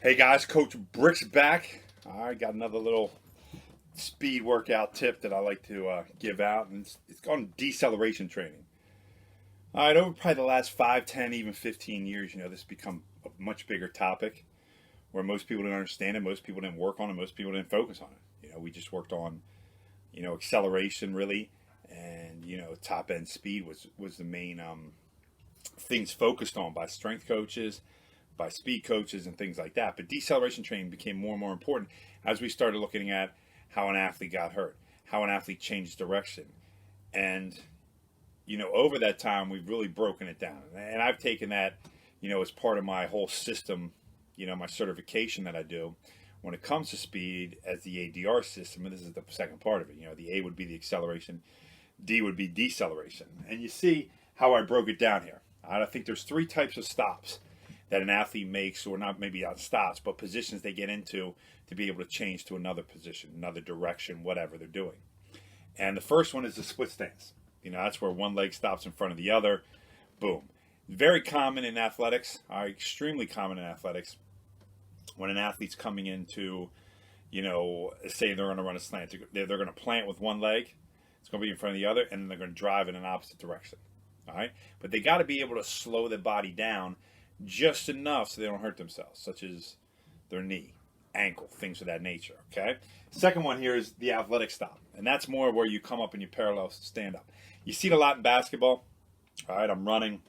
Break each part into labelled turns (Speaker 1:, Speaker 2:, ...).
Speaker 1: Hey guys, Coach Brix back. I got another little speed workout tip that I like to give out, and it's called deceleration training. All right, over probably the last 5, 10, even 15 years, this has become a much bigger topic where most people didn't understand it, most people didn't work on it, most people didn't focus on it. We just worked on, acceleration really, and top end speed was the main things focused on by strength coaches, by speed coaches and things like that. But deceleration training became more and more important as we started looking at how an athlete got hurt, how an athlete changed direction. And, over that time, we've really broken it down. And I've taken that, as part of my whole system, my certification that I do when it comes to speed as the ADR system. And this is the second part of it. The A would be the acceleration, D would be deceleration. And you see how I broke it down here. I think there's 3 types of stops that an athlete makes, or not maybe on stops, but positions they get into to be able to change to another position, another direction, whatever they're doing. And the first one is the split stance. That's where one leg stops in front of the other. Boom. Very common in athletics, extremely common in athletics. When an athlete's coming into, say they're going to run a slant, they're going to plant with one leg, it's going to be in front of the other, and then they're going to drive in an opposite direction. All right? But they got to be able to slow their body down just enough so they don't hurt themselves, such as their knee, ankle, things of that nature, okay? Second one here is the athletic stop, and that's more where you come up and you parallel stand up. You see it a lot in basketball. All right, I'm running.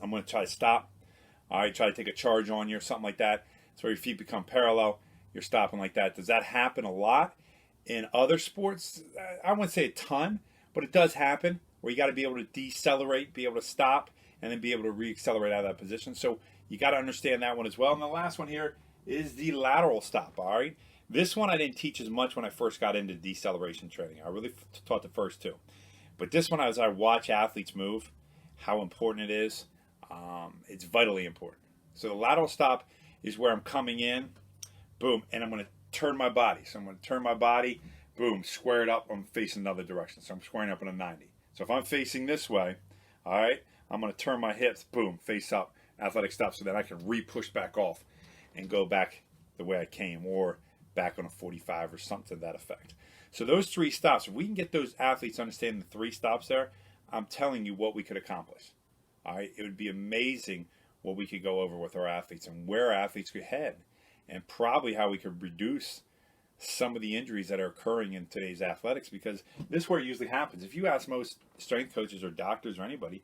Speaker 1: I'm going to try to stop. All right, try to take a charge on you or something like that. That's where your feet become parallel. You're stopping like that. Does that happen a lot in other sports? I wouldn't say a ton, but it does happen where you got to be able to decelerate, be able to stop, and then be able to re-accelerate out of that position. So you got to understand that one as well. And the last one here is the lateral stop, all right? This one I didn't teach as much when I first got into deceleration training. I really taught the first 2. But this one, as I watch athletes move, how important it is, it's vitally important. So the lateral stop is where I'm coming in, boom, and I'm going to turn my body. So I'm going to turn my body, boom, square it up, I'm facing another direction. So I'm squaring up in a 90. So if I'm facing this way, all right, I'm going to turn my hips, boom, face up, athletic stop, so that I can re-push back off and go back the way I came, or back on a 45 or something to that effect. So those 3 stops, if we can get those athletes understanding the 3 stops there, I'm telling you what we could accomplish. All right, it would be amazing what we could go over with our athletes and where our athletes could head, and probably how we could reduce some of the injuries that are occurring in today's athletics, because this is where it usually happens. If you ask most strength coaches or doctors or anybody,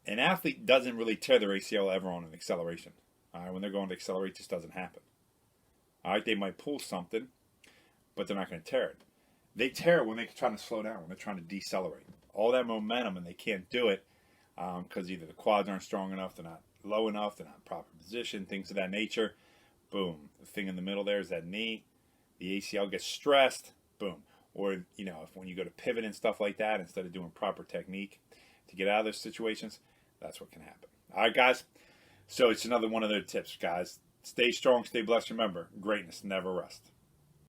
Speaker 1: an athlete doesn't really tear their ACL ever on an acceleration. All right, when they're going to accelerate, it just doesn't happen. All right, they might pull something, but they're not going to tear it. They tear it when they're trying to slow down, when they're trying to decelerate. All that momentum, and they can't do it because either the quads aren't strong enough, they're not low enough, they're not in proper position, things of that nature. Boom. The thing in the middle there is that knee. The ACL gets stressed. Boom. Or, if when you go to pivot and stuff like that, instead of doing proper technique to get out of those situations, that's what can happen. All right, guys. So it's another one of their tips, guys. Stay strong, stay blessed. Remember, greatness never rests.